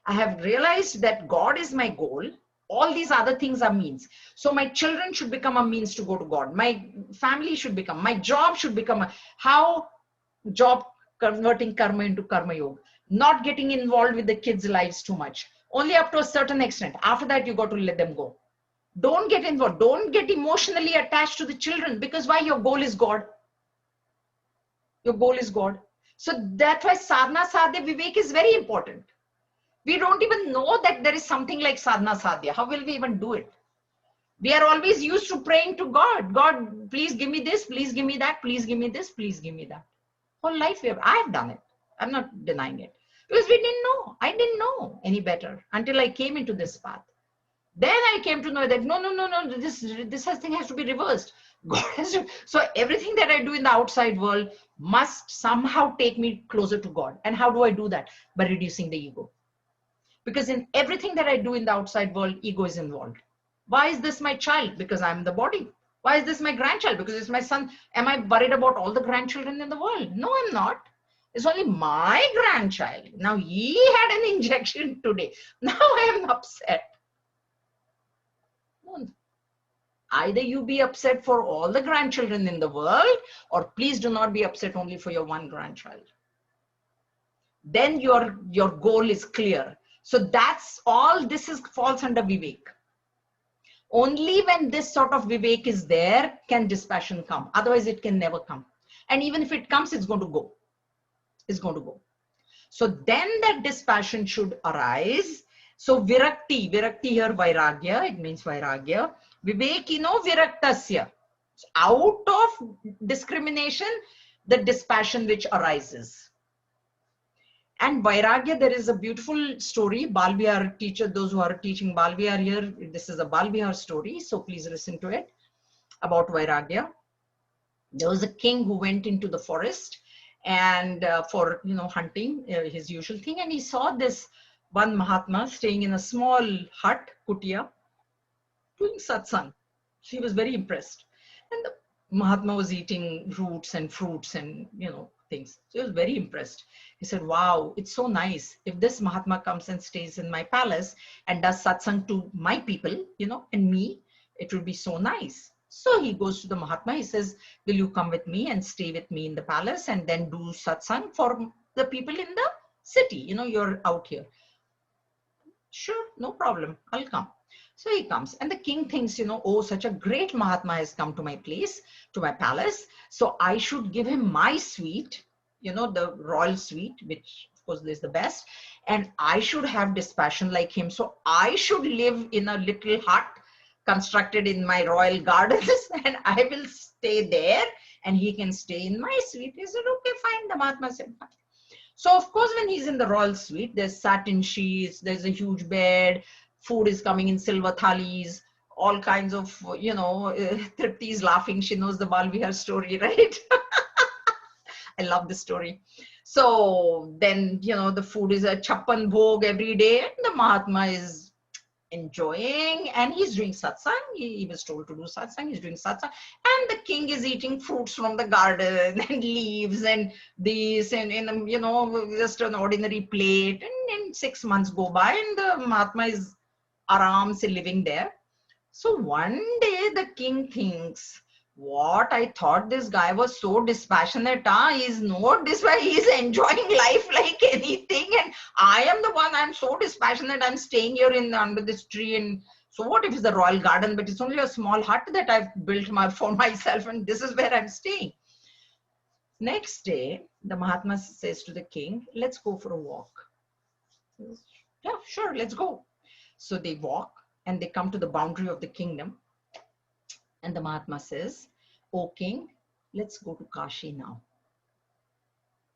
I have realized that God is my goal. All these other things are means. So my children should become a means to go to God. My family should become, my job should become how job converting karma into karma yoga. Not getting involved with the kids' lives too much. Only up to a certain extent. After that, you got to let them go. Don't get involved. Don't get emotionally attached to the children, because why? Your goal is God. Your goal is God. So that's why sadhana sadhya vivek is very important. We don't even know that there is something like sadhana sadhya. How will we even do it? We are always used to praying to God. God, please give me this, please give me that, please give me this, please give me that. Whole life I have done it. I'm not denying it. Because we didn't know. I didn't know any better until I came into this path. Then I came to know that no, this thing has to be reversed. God has to, so everything that I do in the outside world must somehow take me closer to God. And how do I do that? By reducing the ego. Because in everything that I do in the outside world, ego is involved. Why is this my child? Because I'm the body. Why is this my grandchild? Because it's my son. Am I worried about all the grandchildren in the world? No, I'm not. It's only my grandchild. Now he had an injection today. Now I am upset. Either you be upset for all the grandchildren in the world, or please do not be upset only for your one grandchild. Then your goal is clear. So that's all. This falls under Vivek. Only when this sort of Vivek is there can dispassion come. Otherwise, it can never come. And even if it comes, it's going to go. It's going to go. So then that dispassion should arise. So virakti here, vairagya, it means vairagya. Vivekino viraktasya. Out of discrimination, the dispassion which arises. And Vairagya, there is a beautiful story. Balvihar teacher, those who are teaching Balvihar here, this is a Balvihar story. So please listen to it about Vairagya. There was a king who went into the forest and for hunting, his usual thing. And he saw this one Mahatma staying in a small hut, kutia, doing satsang. So he was very impressed. And the Mahatma was eating roots and fruits and, things. So he was very impressed. He said, wow, it's so nice. If this Mahatma comes and stays in my palace and does satsang to my people, and me, it would be so nice. So he goes to the Mahatma. He says, will you come with me and stay with me in the palace and then do satsang for the people in the city? You're out here. Sure, no problem. I'll come. So he comes, and the king thinks, oh, such a great Mahatma has come to my place, to my palace. So I should give him my suite, the royal suite, which of course is the best. And I should have dispassion like him. So I should live in a little hut constructed in my royal gardens and I will stay there and he can stay in my suite. He said, okay, fine. The Mahatma said, fine. So of course, when he's in the royal suite, there's satin sheets, there's a huge bed, food is coming in silver thalis, all kinds of, Tripti is laughing. She knows the Balvihar story, right? I love this story. So then, the food is a chappan bhog every day and the Mahatma is enjoying and he's doing satsang. He was told to do satsang. He's doing satsang and the king is eating fruits from the garden and leaves and this and in just an ordinary plate, and 6 months go by and the Mahatma is aram se living there. So one day the king thinks, what, I thought this guy was so dispassionate. He's not this way. He's enjoying life like anything. And I am the one, I'm so dispassionate. I'm staying here under this tree. And so what if it's the royal garden, but it's only a small hut that I've built for myself. And this is where I'm staying. Next day, the Mahatma says to the king, let's go for a walk. Yeah, sure, let's go. So they walk and they come to the boundary of the kingdom. And the Mahatma says, O king, let's go to Kashi now.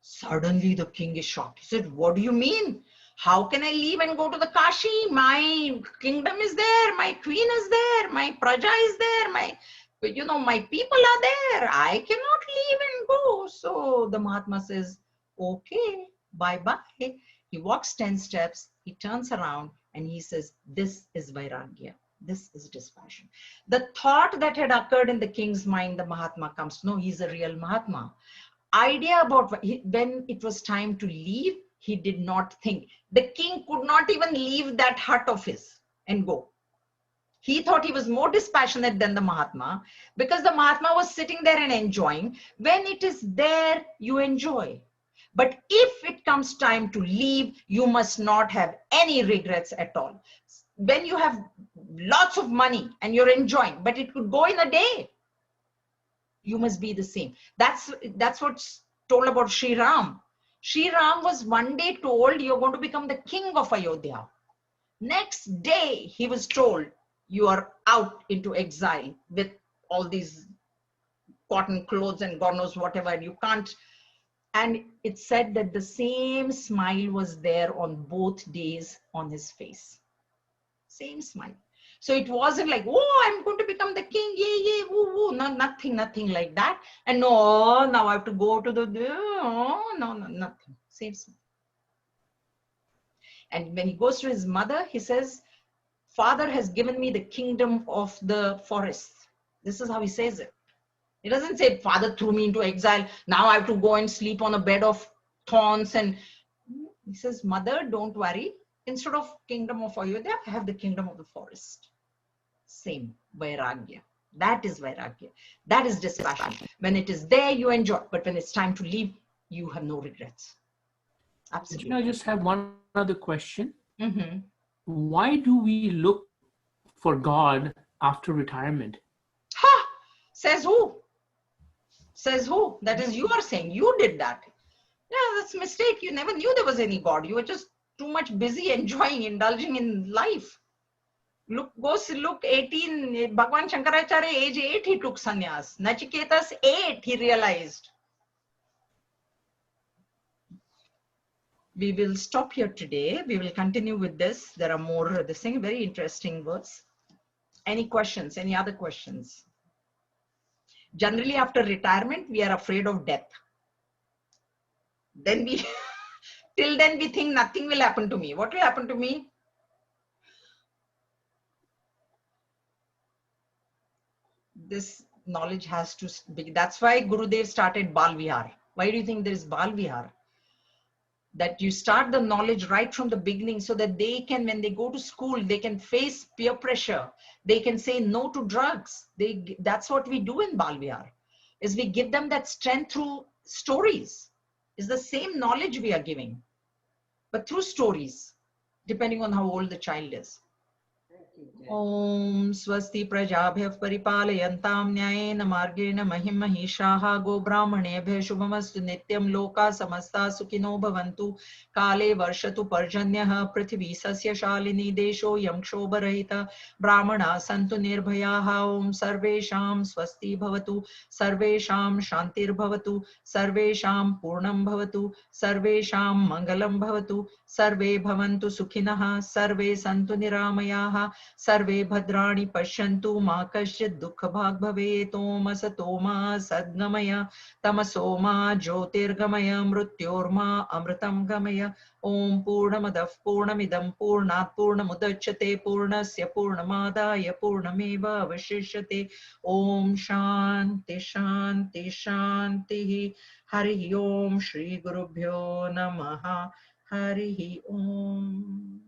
Suddenly the king is shocked. He said, what do you mean? How can I leave and go to the Kashi? My kingdom is there. My queen is there. My praja is there. My people are there. I cannot leave and go. So the Mahatma says, okay, bye-bye. He walks 10 steps. He turns around and he says, this is Vairagya. This is dispassion. The thought that had occurred in the king's mind, the Mahatma comes to know he's a real Mahatma. Idea about when it was time to leave, he did not think. The king could not even leave that hut of his and go. He thought he was more dispassionate than the Mahatma because the Mahatma was sitting there and enjoying. When it is there, you enjoy. But if it comes time to leave, you must not have any regrets at all. When you have lots of money and you're enjoying, but it could go in a day, you must be the same. That's what's told about Sri Ram. Sri Ram was one day told, you're going to become the king of Ayodhya. Next day, he was told, you are out into exile with all these cotton clothes and God knows whatever, and you can't. And it said that the same smile was there on both days on his face. Same smile. So it wasn't like, oh, I'm going to become the king, yay, woo, woo. No, nothing like that. And no, now I have to go to no, nothing. Same smile. And when he goes to his mother, he says, Father has given me the kingdom of the forest. This is how he says it. He doesn't say, Father threw me into exile. Now I have to go and sleep on a bed of thorns. And he says, Mother, don't worry. Instead of kingdom of Ayodhya, I have the kingdom of the forest. Same, Vairagya. That is Vairagya. That is dispassion. When it is there, you enjoy. But when it's time to leave, you have no regrets. Absolutely. I just have one other question. Mm-hmm. Why do we look for God after retirement? Ha! Says who? Says who? That is, you are saying you did that. Yeah, that's a mistake. You never knew there was any God. You were just too much busy enjoying, indulging in life. Look, look, 18, Bhagwan Shankaracharya, age 8, he took sannyas. Nachiketas, 8, he realized. We will stop here today. We will continue with this. There are more, this thing, very interesting verse. Any questions? Any other questions? Generally, after retirement, we are afraid of death. Then we, till then we think nothing will happen to me. What will happen to me? This knowledge has to be, that's why Gurudev started Bal Vihar. Why do you think there is Bal Vihar? That you start the knowledge right from the beginning so that they can, when they go to school, they can face peer pressure. They can say no to drugs. That's what we do in Bal Vihar, is we give them that strength through stories. It's the same knowledge we are giving, but through stories, depending on how old the child is. ॐ स्वस्ति प्रजाभ्यः परिपालयन्तां न्यायेन मार्गेण महिं महिषाः गोब्राह्मणेभ्यः शुभमस्तु नित्यं लोकाः समस्ताः सुखिनो भवन्तु काले वर्षतु पर्जन्यः पृथिवी सस्यशालिनी देशोऽयं क्षोभरहितः ब्राह्मणाः सन्तु निर्भयाः ॐ सर्वेषां स्वस्ति भवतु सर्वेषां शान्तिर्भवतु सर्वेषां पूर्णं भवतु सर्वेषां मङ्गलं भवतु सर्वे भवन्तु सुखिनः सर्वे सन्तु निरामयाः सर्वे भद्राणि पश्यन्तु मा कश्चित् दुःखभाग् भवेत् ॐ असतो मा सद्गमय तमसो मा ज्योतिर्गमय मृत्योर्मा अमृतं गमय ॐ पूर्णमदः पूर्णमिदं पूर्णात् पूर्णमुदच्यते पूर्णस्य पूर्णमादाय पूर्णमेव अवशिष्यते ॐ शान्ति शान्ति शान्तिः हरिः ॐ श्रीगुरुभ्यो नमः हरिः ॐ